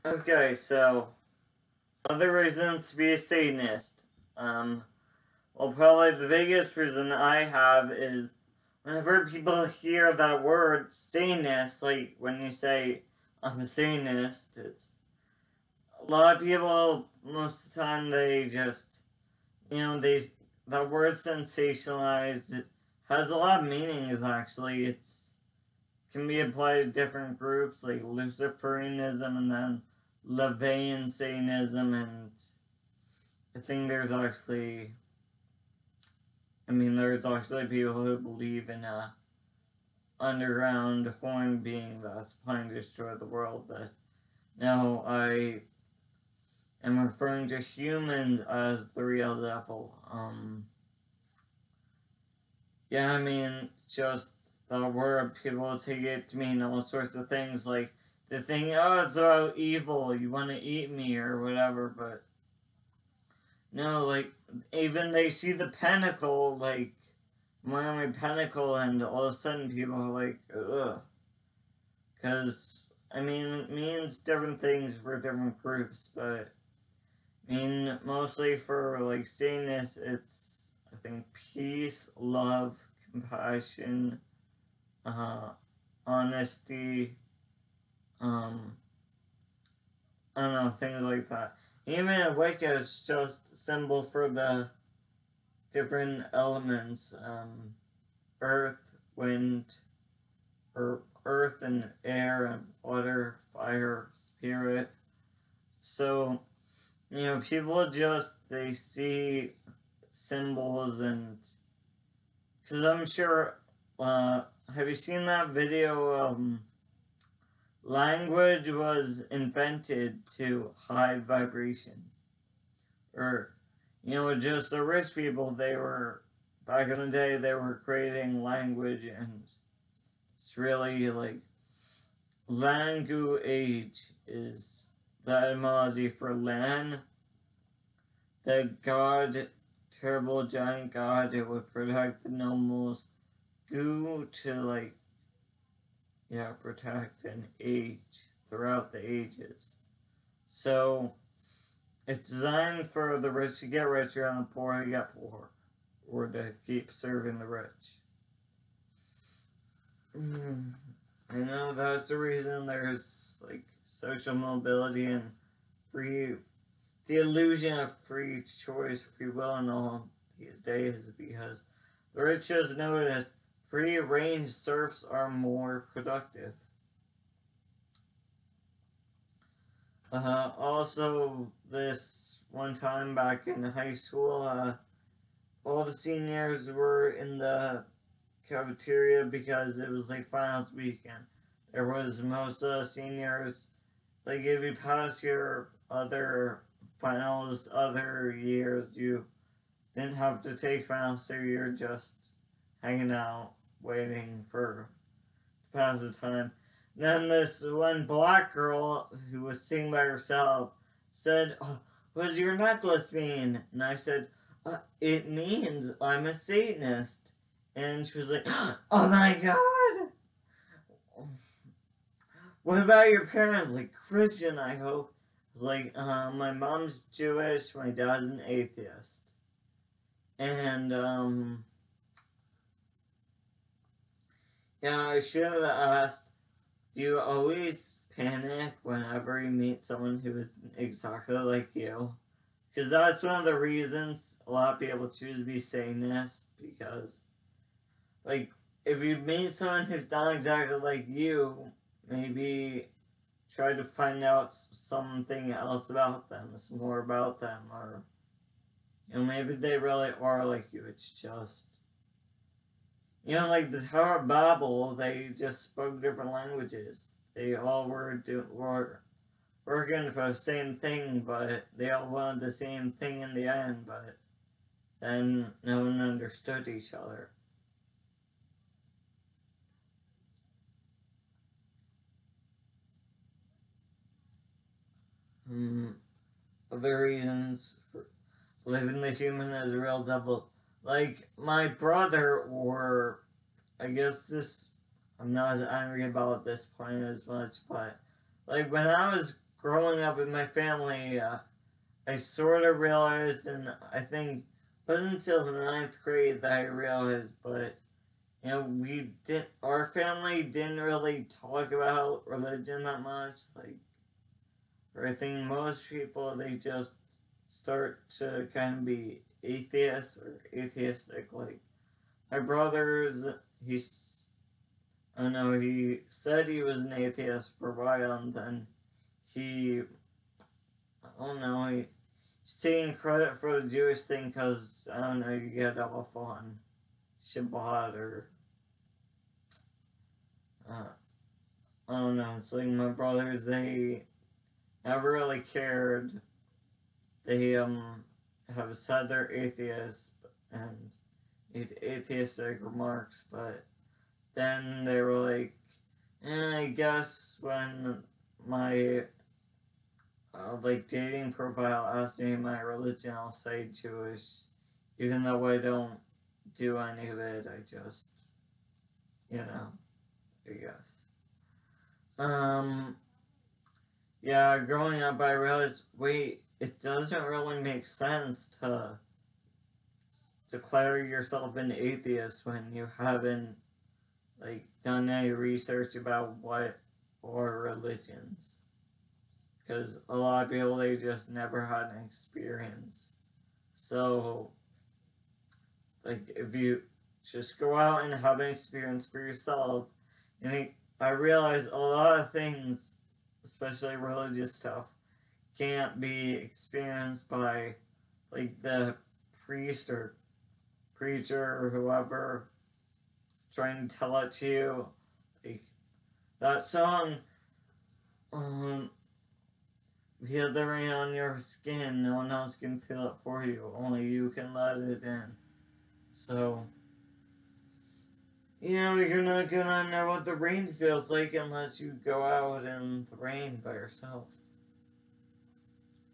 Okay, so other reasons to be a Satanist. Well, probably the biggest reason I have is whenever people hear that word Satanist, like when you say I'm a Satanist, it's a lot of people. Most of the time, they just that word sensationalized. It has a lot of meanings. Actually, it's can be applied to different groups like Luciferianism and then Levian Satanism, and I think there's actually people who believe in a underground foreign being that's planning to destroy the world. But now I am referring to humans as the real devil. Just the word, people take it to mean all sorts of things, like the thing, oh, it's about evil, you want to eat me, or whatever, but no, like, even they see the pentacle, like, Miami Pentacle, and all of a sudden people are like, ugh. Because, it means different things for different groups, but, mostly for, like, seeing this, it's, I think, peace, love, compassion, honesty, I don't know, things like that. Even a Wicca, it's just a symbol for the different elements, earth, wind, or earth and air and water, fire, spirit. So, people they see symbols and, because I'm sure, have you seen that video, language was invented to hide vibration? Or, just the rich people, back in the day, they were creating language, and it's really like, language is the etymology for Lan, the god, terrible giant god that would protect the nobles, Gu to protect and age throughout the ages. So it's designed for the rich to get richer and the poor to get poorer, or to keep serving the rich. I know that's the reason there's social mobility and free, the illusion of free choice, free will, and all these days, because the rich just notice free range serfs are more productive. Also, this one time back in high school, all the seniors were in the cafeteria because it was finals weekend. There was most of the seniors, if you pass your other finals other years, you didn't have to take finals, so you're just hanging out, waiting to pass the time. Then this one black girl who was sitting by herself said, "Oh, what does your necklace mean?" And I said, "It means I'm a Satanist." And she was like, "Oh my god! What about your parents? Christian, I hope." My mom's Jewish, my dad's an atheist. And, I should have asked, do you always panic whenever you meet someone who is exactly like you? Because that's one of the reasons a lot of people choose to be Satanist, because, if you meet someone who's not exactly like you, maybe try to find out something else about them, some more about them, or, maybe they really are like you, it's just, the Tower of Babel, they just spoke different languages. They all were working for the same thing, but they all wanted the same thing in the end, but then no one understood each other. Other reasons for living the human as a real devil. My brother, or I guess I'm not as angry about this point as much, but when I was growing up in my family, I sort of realized, and I think it wasn't until the ninth grade that I realized, but our family didn't really talk about religion that much. Like, or I think most people, they just start to kind of be atheists or atheistic. Like, my brother's, I don't know, he said he was an atheist for a while, and then I don't know, he's taking credit for the Jewish thing because, I don't know, you get off on Shabbat or, uh, I don't know, it's like my brothers, they never really cared. They, have said they're atheists and made atheistic remarks, but then they were like, I guess when my like dating profile asks me my religion, I'll say Jewish, even though I don't do any of it. I just, I guess. Yeah. Growing up, I realized, wait, it doesn't really make sense to declare yourself an atheist when you haven't like done any research about what are religions, because a lot of people, they just never had an experience. So like, if you just go out and have an experience for yourself, and I realize a lot of things, especially religious stuff, can't be experienced by like the priest or preacher or whoever trying to tell it to you. Like, that song, feel the rain on your skin, no one else can feel it for you, only you can let it in. So, you're not gonna know what the rain feels like unless you go out in the rain by yourself.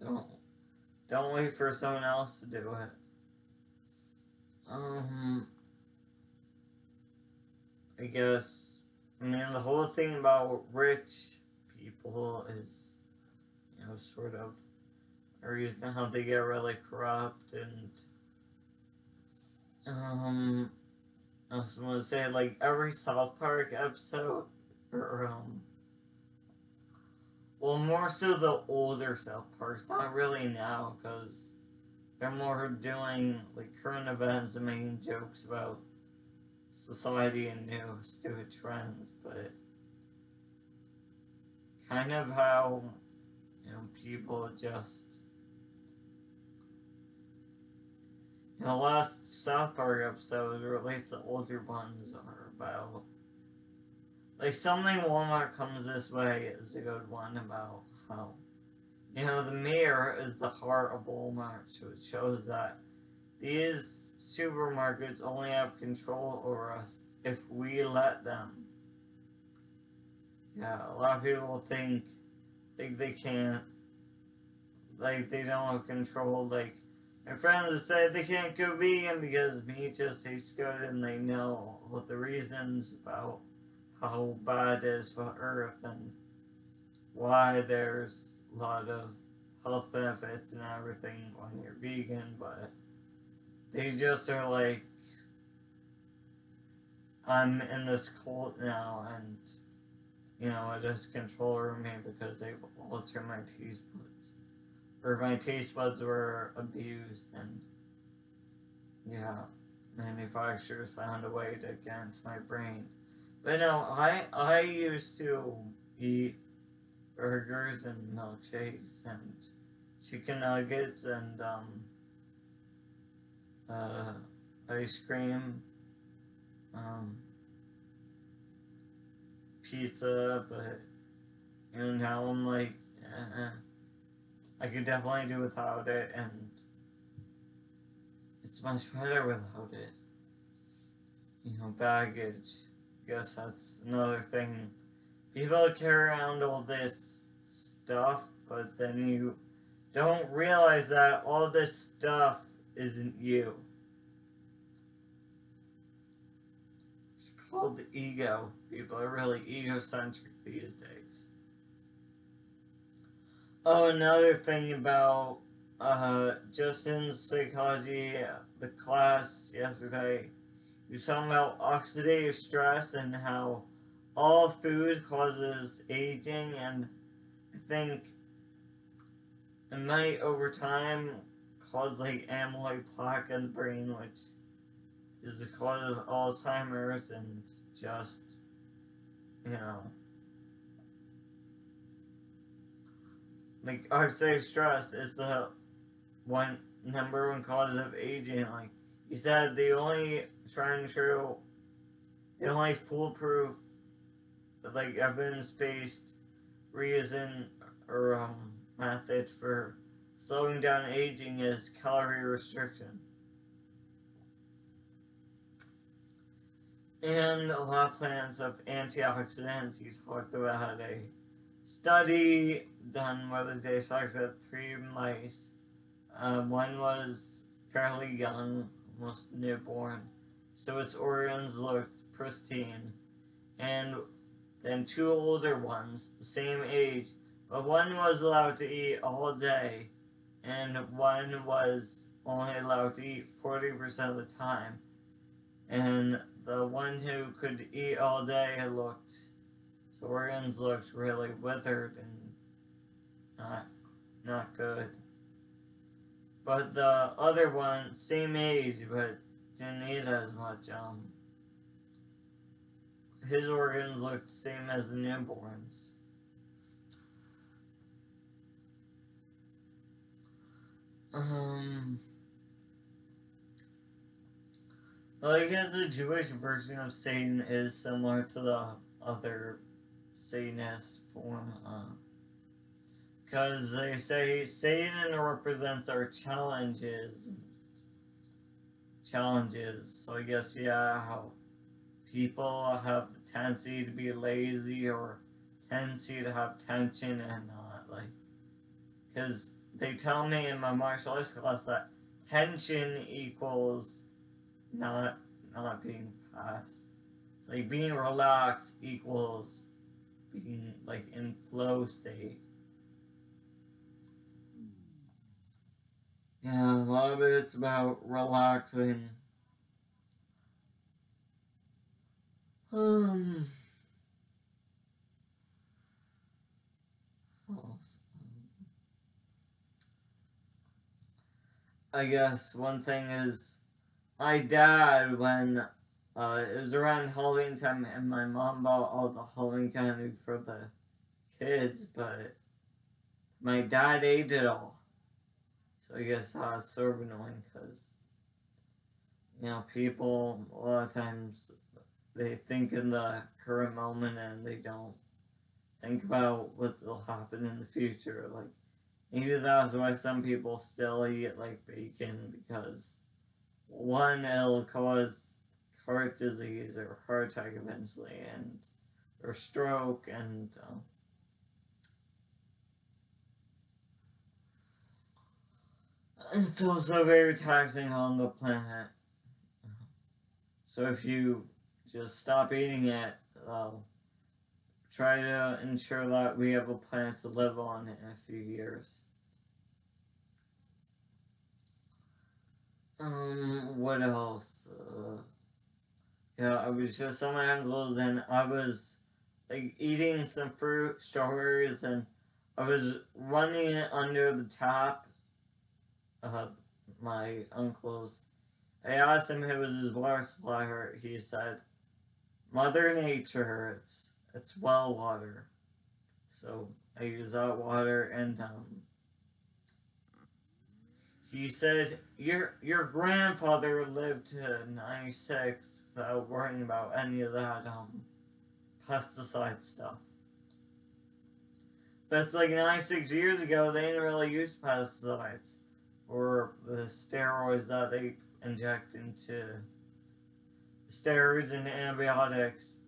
Don't wait for someone else to do it. I guess, the whole thing about rich people is, sort of a reason how they get really corrupt. And I was going to say, like, every South Park episode, or well, more so the older South Parks, not really now, because they're more doing like current events and making jokes about society and new stupid trends. But kind of how people just, the last South Park episode, or at least the older ones, are about, like, Something Walmart Comes This Way is a good one about how, the mayor is the heart of Walmart, so it shows that these supermarkets only have control over us if we let them. Yeah, a lot of people think they can't, like, they don't have control. Like, my friends say they can't go vegan because meat just tastes good, and they know what the reasons about how bad it is for Earth and why there's a lot of health benefits and everything when you're vegan, but they just are like, I'm in this cult now, and it is control over me because they've altered my taste buds, or my taste buds were abused, and manufacturers found a way to get into my brain. But no, I used to eat burgers and milkshakes and chicken nuggets and ice cream, pizza, but now I'm like, I could definitely do without it, and it's much better without it. Baggage. I guess that's another thing. People carry around all this stuff, but then you don't realize that all this stuff isn't you. It's called ego. People are really egocentric these days. Oh, another thing about Justin's psychology, the class yesterday, he was talking about oxidative stress and how all food causes aging, and I think it might over time cause like amyloid plaque in the brain, which is the cause of Alzheimer's, and just, you know, like oxidative stress is the one number one cause of aging. Like he said, trying to show the only foolproof, like evidence-based reason or method for slowing down aging is calorie restriction. And a lot of plants have antioxidants. He talked about a study done where they selected 3 mice. One was fairly young, almost newborn, so its organs looked pristine. And then 2 older ones, the same age, but one was allowed to eat all day, and one was only allowed to eat 40% of the time. And the one who could eat all day his organs looked really withered and not good. But the other one, same age, but didn't eat as much, his organs looked the same as the newborns. Well, I guess the Jewish version of Satan is similar to the other Satanist form, because they say Satan represents our challenges. So I guess, yeah, how people have the tendency to be lazy or tendency to have tension and not, like, because they tell me in my martial arts class that tension equals not being fast. Like being relaxed equals being like in flow state. Yeah, a lot of it's about relaxing. Um, I guess one thing is my dad, when it was around Halloween time, and my mom bought all the Halloween candy for the kids, but my dad ate it all. So I guess that's sort of annoying because, you know, people a lot of times they think in the current moment and they don't think about what will happen in the future. Like maybe that's why some people still eat like bacon, because one, it'll cause heart disease or heart attack eventually, and or stroke, and it's also very taxing on the planet. So if you just stop eating it, try to ensure that we have a planet to live on in a few years. What else? Yeah, I was just on my uncle's and I was like eating some fruit, strawberries, and I was running it under the tap. My uncle's. I asked him if it was his water supply. He said, "Mother Nature, it's well water." So I use that water, and he said, "Your grandfather lived to 96 without worrying about any of that pesticide stuff." That's like 96 years ago. They didn't really use pesticides or the steroids that they inject into steroids and antibiotics.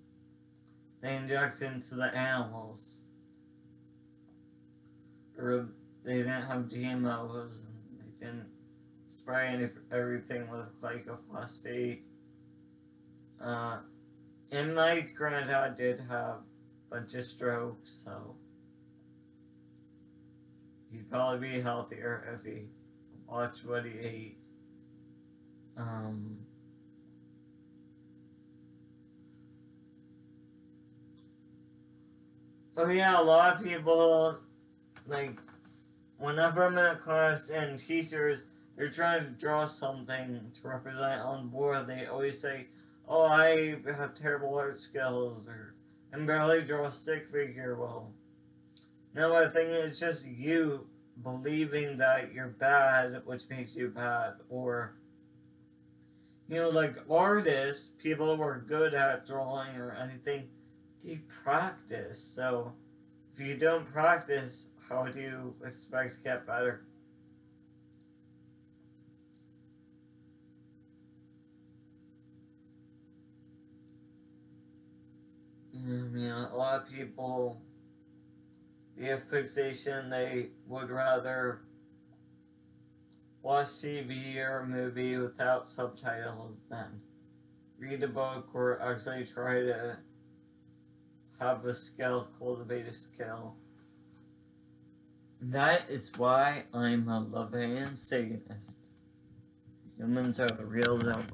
They inject into the animals, or they didn't have GMOs, and they didn't spray everything with glyphosate. And my granddad did have a bunch of strokes, so probably be healthier if he watched what he ate. So yeah, a lot of people, like, whenever I'm in a class and teachers, they're trying to draw something to represent on the board, they always say, oh, I have terrible art skills, or I can barely draw a stick figure. Well, no, I think it's just you believing that you're bad, which makes you bad. Or, like artists, people who are good at drawing or anything, they practice. So, if you don't practice, how do you expect to get better? A lot of people, they have fixation, they would rather watch TV or a movie without subtitles than read a book or actually try to have a skill, cultivate a skill. That is why I'm a Levian Satanist. Humans are the real devil.